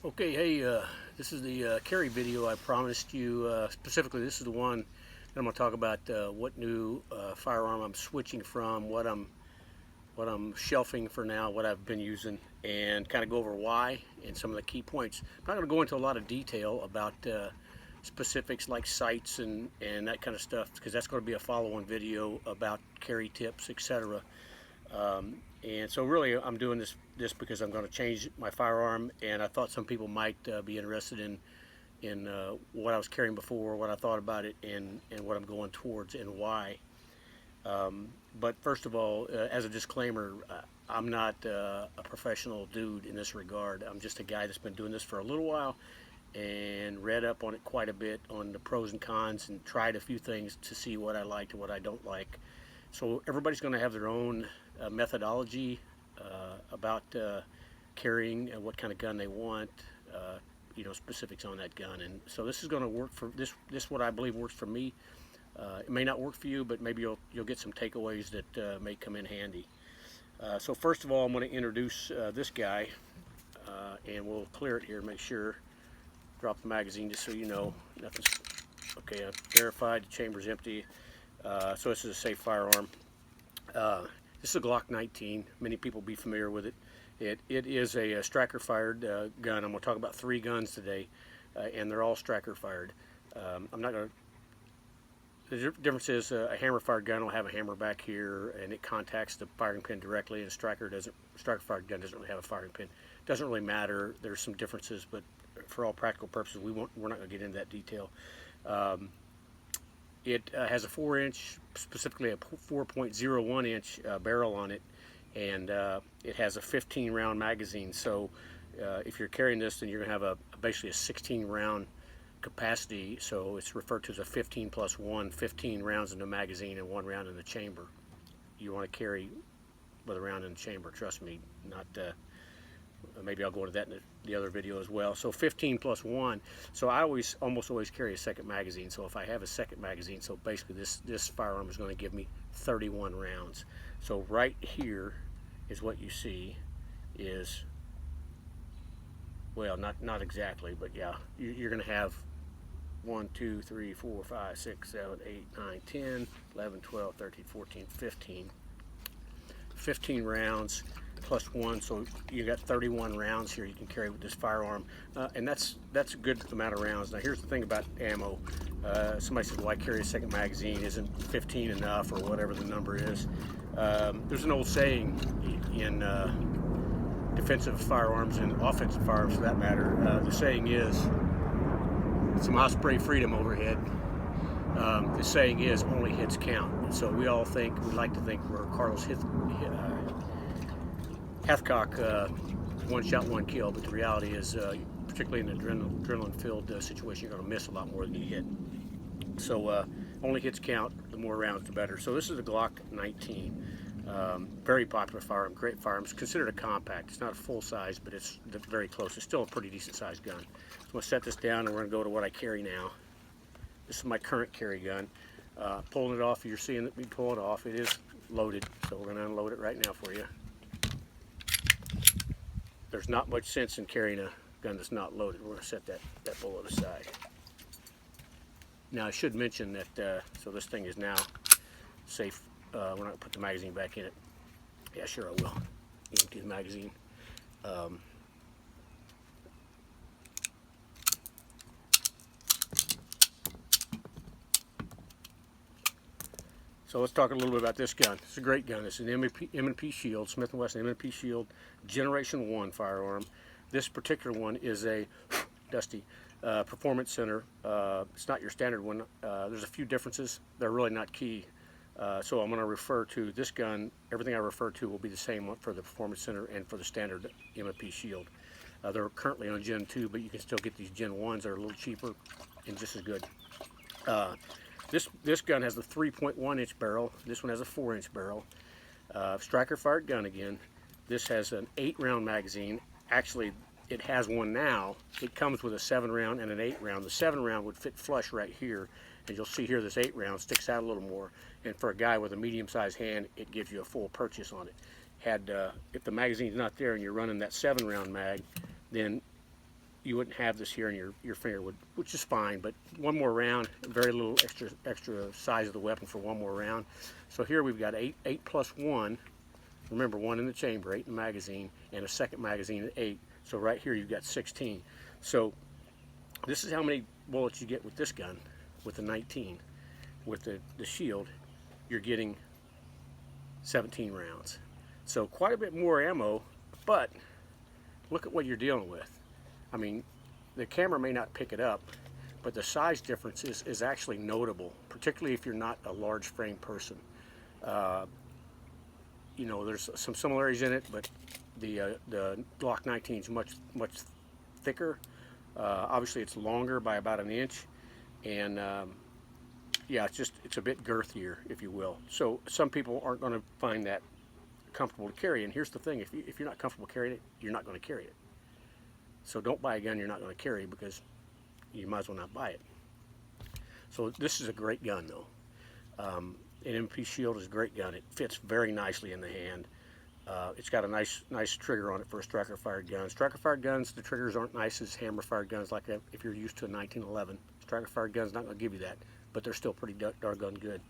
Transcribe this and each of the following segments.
Okay, hey, this is the carry video I promised you. Specifically, this is the one that I'm going to talk about what new firearm I'm switching from, what I'm shelving for now, what I've been using, and kind of go over why and some of the key points. I'm not going to go into a lot of detail about specifics like sights and that kind of stuff, because that's going to be a follow-on video about carry tips, etc. And so really I'm doing this because I'm going to change my firearm, and I thought some people might be interested in what I was carrying before, what I thought about it, and what I'm going towards and why. But first of all, as a disclaimer, I'm not a professional dude in this regard. I'm just a guy that's been doing this for a little while and read up on it quite a bit on the pros and cons and tried a few things to see what I liked and what I don't like. So everybody's going to have their own methodology about carrying and what kind of gun they want, specifics on that gun. And so this is going to work for this what I believe works for me. It may not work for you, but maybe you'll get some takeaways that may come in handy. So first of all, I'm going to introduce this guy, and we'll clear it here, make sure. Drop the magazine just so you know nothing's okay. I've verified the chamber's empty. So this is a safe firearm. This is a Glock 19. Many people will be familiar with it. It is a striker fired gun. I'm going to talk about 3 guns today, and they're all striker fired. I'm not going to. The difference is a hammer fired gun will have a hammer back here, and it contacts the firing pin directly. And a striker fired gun doesn't really have a firing pin. Doesn't really matter. There's some differences, but for all practical purposes, we're not going to get into that detail. It has a 4-inch, specifically a 4.01-inch barrel on it, and it has a 15-round magazine. So if you're carrying this, then you're going to have basically a 16-round capacity. So it's referred to as a 15 plus 1, 15 rounds in the magazine and 1 round in the chamber. You want to carry with a round in the chamber, trust me, not maybe I'll go into that in the other video as well. So 15 plus 1. So I almost always carry a second magazine. So if I have a second magazine, so basically this firearm is going to give me 31 rounds. So right here is what you see is, well, not exactly, but yeah, you're going to have 1, 2, 3, 4, 5, 6, 7, 8, 9, 10, 11, 12, 13, 14, 15 rounds plus 1, so you got 31 rounds here you can carry with this firearm, and that's a good amount of rounds. Now here's the thing about ammo. Somebody says, why carry a second magazine? Isn't 15 enough, or whatever the number is? There's an old saying in defensive firearms and offensive firearms for that matter. The saying is, some Osprey freedom overhead. The saying is, only hits count. And so we like to think we're Carlos Hathcock, one shot, one kill, but the reality is, particularly in an adrenaline-filled situation, you're going to miss a lot more than you hit. So only hits count. The more rounds, the better. So this is a Glock 19. Very popular firearm, great firearm. It's considered a compact. It's not a full size, but it's very close. It's still a pretty decent sized gun. So I'm going to set this down, and we're going to go to what I carry now. This is my current carry gun. Pulling it off, you're seeing me pull it off. It is loaded, so we're going to unload it right now for you. There's not much sense in carrying a gun that's not loaded. We're going to set that bullet aside. Now I should mention that, so this thing is now safe. We're not going to put the magazine back in it. Yeah, sure I will. Empty the magazine. So let's talk a little bit about this gun. It's a great gun. It's an M&P Shield, Smith & Wesson M&P Shield Generation 1 firearm. This particular one is a dusty Performance Center. It's not your standard one. There's a few differences. They're really not key. So I'm going to refer to this gun. Everything I refer to will be the same for the Performance Center and for the standard M&P Shield. They're currently on Gen 2, but you can still get these Gen 1s that are a little cheaper and just as good. This gun has a 3.1-inch barrel. This one has a 4-inch barrel. Striker fired gun again. This has an 8-round magazine. Actually, it has one now. It comes with a 7-round and an 8-round. The 7-round would fit flush right here, and you'll see here this 8-round sticks out a little more. And for a guy with a medium-sized hand, it gives you a full purchase on it. If the magazine's not there and you're running that 7-round mag, then you wouldn't have this here, and your finger would, which is fine. But one more round, very little extra size of the weapon for one more round. So here we've got 8 plus 1. Remember, 1 in the chamber, 8 in the magazine, and a second magazine at 8. So right here you've got 16. So this is how many bullets you get with this gun, with the 19. With the Shield, you're getting 17 rounds. So quite a bit more ammo, but look at what you're dealing with. I mean, the camera may not pick it up, but the size difference is actually notable, particularly if you're not a large frame person. You know, there's some similarities in it, but the Glock 19 is much thicker. Obviously, it's longer by about an inch, and yeah, it's a bit girthier, if you will. So some people aren't going to find that comfortable to carry. And here's the thing: if you're not comfortable carrying it, you're not going to carry it. So don't buy a gun you're not going to carry, because you might as well not buy it. So this is a great gun, though. An M&P Shield is a great gun. It fits very nicely in the hand. It's got a nice trigger on it for a striker-fired gun. Striker-fired guns, the triggers aren't nice as hammer-fired guns, like if you're used to a 1911. Striker-fired gun's not going to give you that, but they're still pretty doggone good.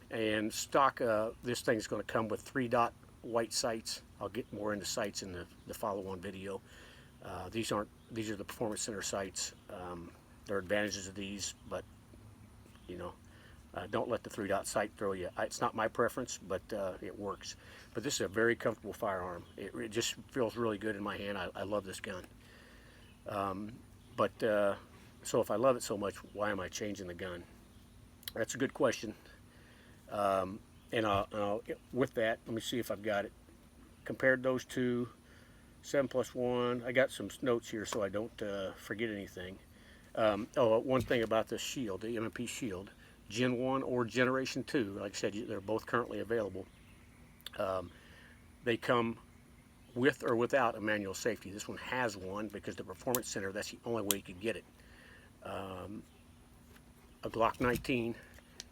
And stock, this thing's going to come with 3-dot white sights. I'll get more into sights in the follow-on video. These are the Performance Center sights. There are advantages of these, but you know, don't let the 3-dot sight throw you. It's not my preference, but it works. But this is a very comfortable firearm. It just feels really good in my hand. I love this gun. So if I love it so much, why am I changing the gun? That's a good question. With that, let me see if I've got it. Compared those two, 7 plus 1. I got some notes here so I don't forget anything. One thing about this Shield, the M&P Shield, Gen 1 or Generation 2, like I said, they're both currently available. They come with or without a manual safety. This one has one because the Performance Center, that's the only way you could get it. A Glock 19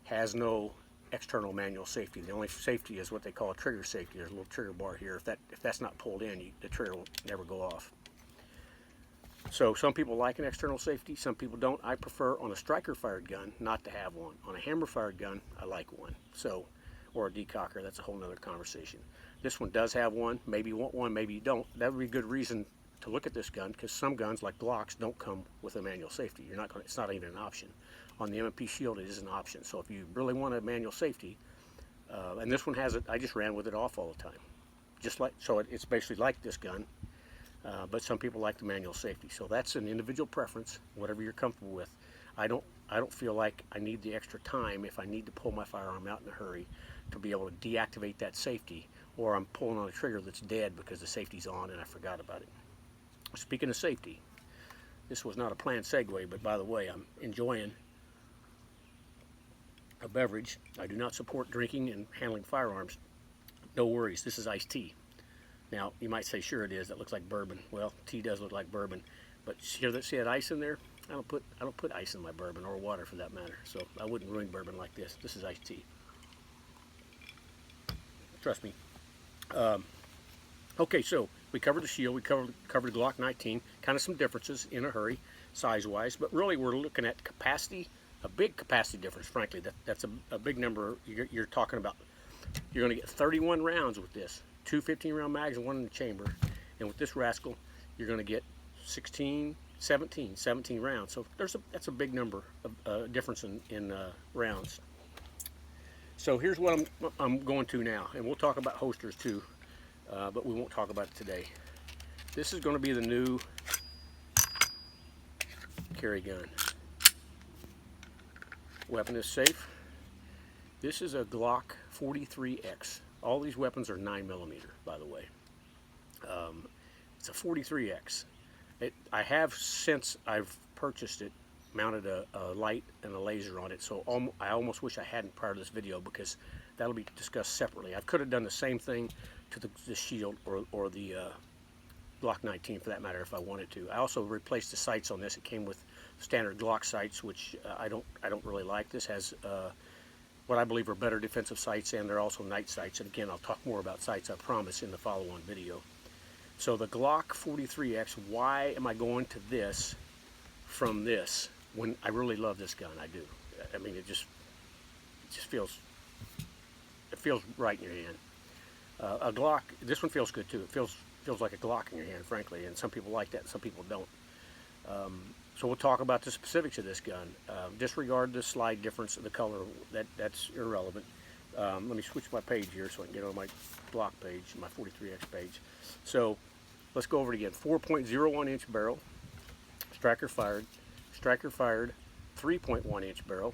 has no external manual safety. The only safety is what they call a trigger safety. There's a little trigger bar here. If that's not pulled in, the trigger will never go off. So some people like an external safety, some people don't. I prefer on a striker-fired gun not to have one. On a hammer-fired gun, I like one. So, or a decocker, that's a whole nother conversation. This one does have one. Maybe you want one, maybe you don't. That would be a good reason to look at this gun, because some guns like Glocks don't come with a manual safety. It's not even an option. On the M&P Shield, it is an option. So if you really want a manual safety, and this one has it, I just ran with it off all the time. It's basically like this gun, but some people like the manual safety. So that's an individual preference, whatever you're comfortable with. I don't feel like I need the extra time if I need to pull my firearm out in a hurry to be able to deactivate that safety, or I'm pulling on a trigger that's dead because the safety's on and I forgot about it. Speaking of safety, this was not a planned segue, but by the way, I'm enjoying a beverage. I do not support drinking and handling firearms. No worries, this is iced tea. Now, you might say, sure it is, that looks like bourbon. Well, tea does look like bourbon, but see that ice in there? I don't put ice in my bourbon, or water for that matter, so I wouldn't ruin bourbon like this. This is iced tea. Trust me. Okay, so we covered the Shield, we covered the Glock 19, kind of some differences in a hurry, size-wise, but really we're looking at capacity, a big capacity difference, frankly. That's a big number. You're talking about, you're going to get 31 rounds with this, 2 15-round mags and one in the chamber, and with this rascal, you're going to get 17 rounds. So that's a big number of difference in rounds. So here's what I'm going to now, and we'll talk about holsters too. But we won't talk about it today. This is going to be the new carry gun. Weapon is safe. This is a Glock 43X. All these weapons are 9mm, by the way. It's a 43X. I have, since I've purchased it, mounted a light and a laser on it, so I almost wish I hadn't prior to this video, because that'll be discussed separately. I could have done the same thing to the Shield or the Glock 19 for that matter if I wanted to. I also replaced the sights on this. It came with standard Glock sights, which I don't really like. This has what I believe are better defensive sights, and they're also night sights. And again, I'll talk more about sights, I promise, in the follow-on video. So the Glock 43X, why am I going to this from this when I really love this gun? I do. I mean, it just feels right in your hand. A Glock, this one feels good too. It feels like a Glock in your hand, frankly, and some people like that, and some people don't. So we'll talk about the specifics of this gun. Disregard the slide difference of the color. That's irrelevant. Let me switch my page here so I can get on my Glock page, my 43X page. So let's go over it again. 4.01 inch barrel, striker fired, 3.1 inch barrel,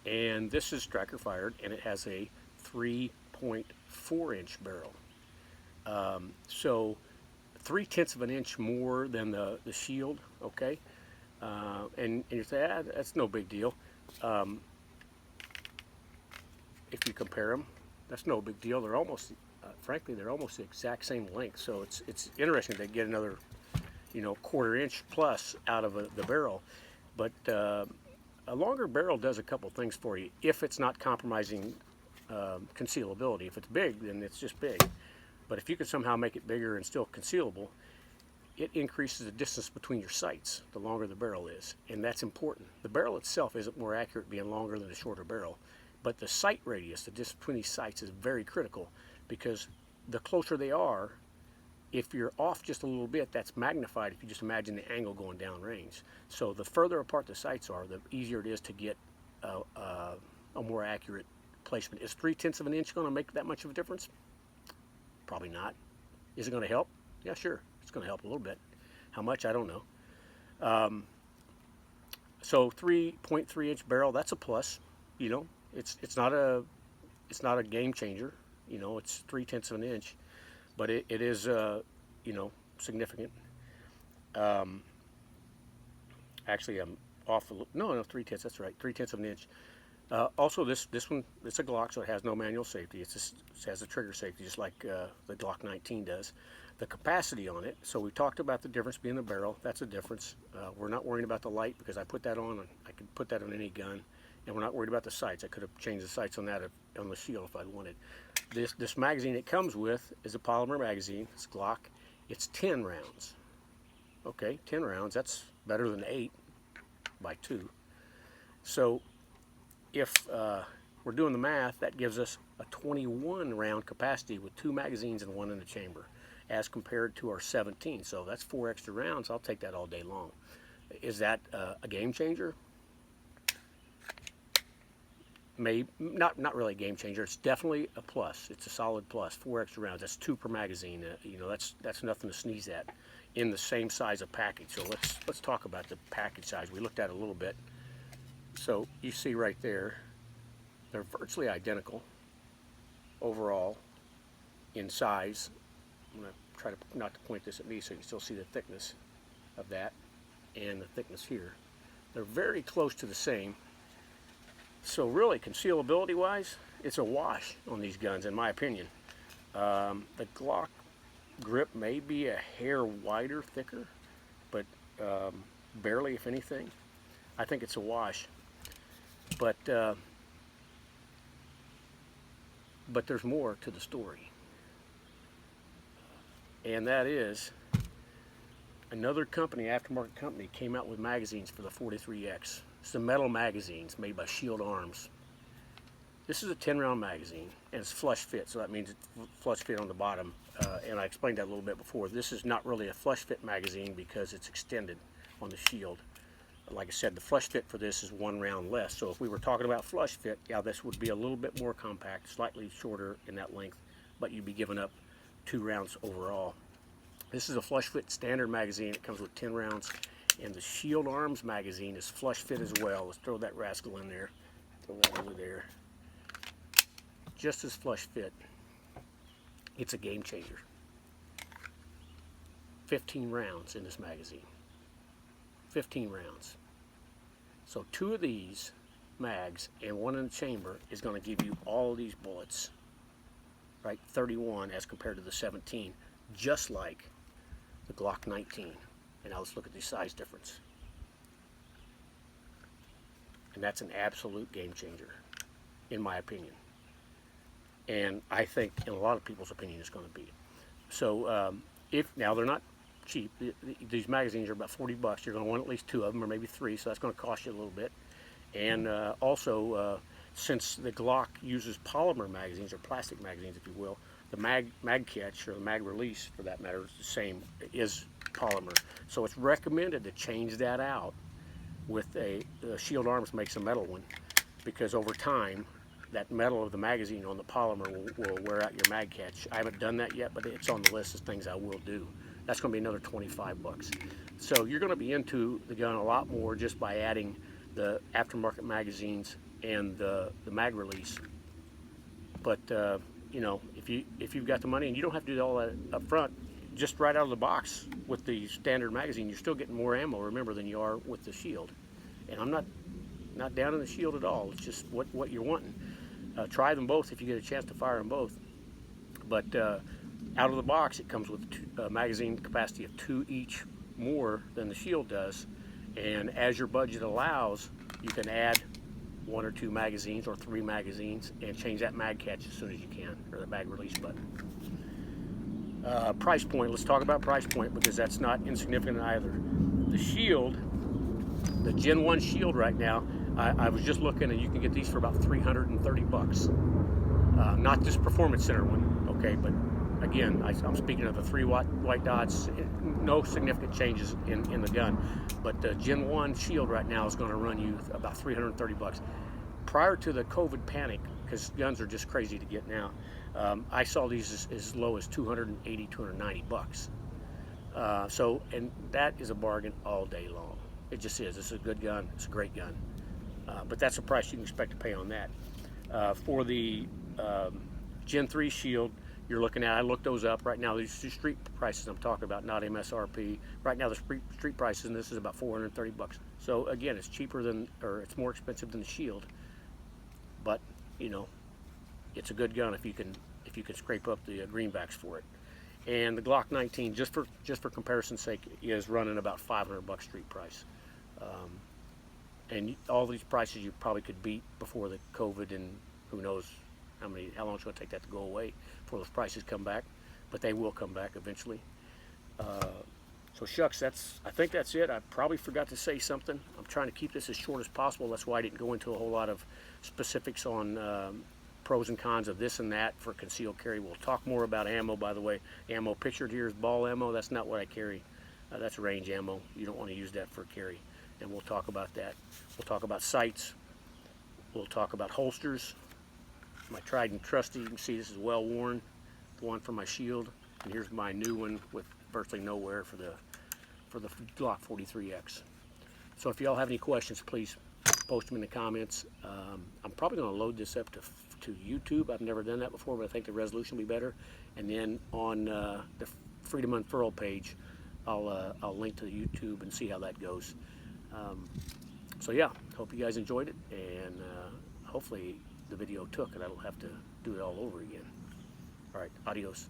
and this is striker fired, and it has a 3.4 inch barrel. So 3/10 of an inch more than the Shield, okay? And you say, that's no big deal. If you compare them, that's no big deal. They're almost, frankly, they're almost the exact same length. So it's interesting to get another, 1/4 inch plus out of the barrel. But a longer barrel does a couple things for you if it's not compromising concealability. If it's big, then it's just big. But if you can somehow make it bigger and still concealable, it increases the distance between your sights, the longer the barrel is. And that's important. The barrel itself isn't more accurate being longer than a shorter barrel. But the sight radius, the distance between these sights, is very critical, because the closer they are, if you're off just a little bit, that's magnified if you just imagine the angle going down range. So the further apart the sights are, the easier it is to get a more accurate placement. Is 3/10 of an inch going to make that much of a difference? Probably not. Is it going to help? Yeah, sure. It's going to help a little bit. How much? I don't know. So 3.3 inch barrel, that's a plus. It's not a game changer. It's 3/10 of an inch, but it is significant. Actually, I'm off a little. No, 3/10. That's right, 3/10 of an inch. Also, this one, it's a Glock, so it has no manual safety. It has a trigger safety, just like the Glock 19 does. The capacity on it, so we talked about the difference being the barrel. That's a difference. We're not worrying about the light, because I put that on. I could put that on any gun. And we're not worried about the sights. I could have changed the sights on that on the Shield if I'd wanted. This magazine it comes with is a polymer magazine. It's Glock. It's 10 rounds. Okay, 10 rounds. That's better than 8 by 2. So if we're doing the math, that gives us a 21 round capacity with 2 magazines and 1 in the chamber, as compared to our 17. So that's 4 extra rounds. I'll take that all day long. Is that a game changer? Maybe not really a game changer. It's definitely a plus. It's a solid plus. 4 extra rounds. That's 2 per magazine. That's nothing to sneeze at in the same size of package. So let's talk about the package size. We looked at it a little bit. So you see right there, they're virtually identical overall in size. I'm going to try to not to point this at me so you can still see the thickness of that and the thickness here. They're very close to the same. So really, concealability wise, it's a wash on these guns, in my opinion. The Glock grip may be a hair wider, thicker, but barely, if anything. I think it's a wash. But there's more to the story. And that is, another company, aftermarket company, came out with magazines for the 43X. It's the metal magazines made by Shield Arms. This is a 10-round magazine, and it's flush fit, so that means it's flush fit on the bottom. And I explained that a little bit before. This is not really a flush fit magazine because it's extended on the Shield. Like I said, the flush fit for this is 1 round less. So if we were talking about flush fit, yeah, this would be a little bit more compact, slightly shorter in that length, but you'd be giving up 2 rounds overall. This is a flush fit standard magazine. It comes with 10 rounds. And the Shield Arms magazine is flush fit as well. Let's throw that rascal in there. Throw that over there. Just as flush fit. It's a game changer. 15 rounds in this magazine. 15 rounds. So 2 of these mags and 1 in the chamber is going to give you all of these bullets. Right? 31 as compared to the 17. Just like the Glock 19. And now let's look at the size difference. And that's an absolute game changer, in my opinion. And I think, in a lot of people's opinion, it's going to be. So if now they're not cheap. These magazines are about 40 bucks. You're going to want at least 2 of them or maybe 3, so that's going to cost you a little bit. And also, since the Glock uses polymer magazines or plastic magazines, if you will, the mag catch or the mag release, for that matter, is the same, is polymer. So it's recommended to change that out with Shield Arms makes a metal one, because over time that metal of the magazine on the polymer will wear out your mag catch. I haven't done that yet, but it's on the list of things I will do. That's going to be another 25 bucks. So you're going to be into the gun a lot more just by adding the aftermarket magazines and the mag release. But you know, if you've got the money, and you don't have to do all that up front, just right out of the box with the standard magazine, you're still getting more ammo, remember, than you are with the Shield. And I'm not down in the Shield at all. It's just what you're wanting. Try them both if you get a chance to fire them both. But out of the box, it comes with a magazine capacity of 2 each more than the Shield does. And as your budget allows, you can add 1 or 2 magazines or 3 magazines and change that mag catch as soon as you can, or the mag release button. Price point. Let's talk about price point, because that's not insignificant either. The Shield, the Gen 1 Shield right now, I was just looking, and you can get these for about 330 bucks. Not this Performance Center one, okay, but again, I'm speaking of the 3-watt white dots. No significant changes in the gun, but the Gen 1 Shield right now is going to run you about 330 bucks. Prior to the COVID panic, because guns are just crazy to get now, I saw these as low as 280, 290 bucks. And that is a bargain all day long. It just is. It's a good gun. It's a great gun. But that's the price you can expect to pay on that. For the Gen 3 Shield, you're looking at, I looked those up right now. These are street prices I'm talking about, not MSRP. Right now, the street prices, and this is about 430 bucks. So again, it's cheaper than, or it's more expensive than the Shield. But you know, it's a good gun if you can scrape up the greenbacks for it. And the Glock 19, just for comparison's sake, is running about 500 bucks street price. And all these prices you probably could beat before the COVID, and who knows how long it's going to take that to go away before those prices come back. But they will come back eventually. So shucks, I think that's it. I probably forgot to say something. I'm trying to keep this as short as possible. That's why I didn't go into a whole lot of specifics on pros and cons of this and that for concealed carry. We'll talk more about ammo, by the way. Ammo pictured here is ball ammo. That's not what I carry. That's range ammo. You don't want to use that for carry. And we'll talk about that. We'll talk about sights. We'll talk about holsters. My tried and trusty, you can see this is well worn. The one for my Shield. And here's my new one with virtually no wear for the Glock 43X. So if y'all have any questions, please post them in the comments. I'm probably going to load this up to YouTube. I've never done that before, but I think the resolution will be better. And then on the Freedom Unfurled page, I'll link to the YouTube and see how that goes. So yeah, hope you guys enjoyed it, and hopefully the video took and I don't have to do it all over again. All right, adios.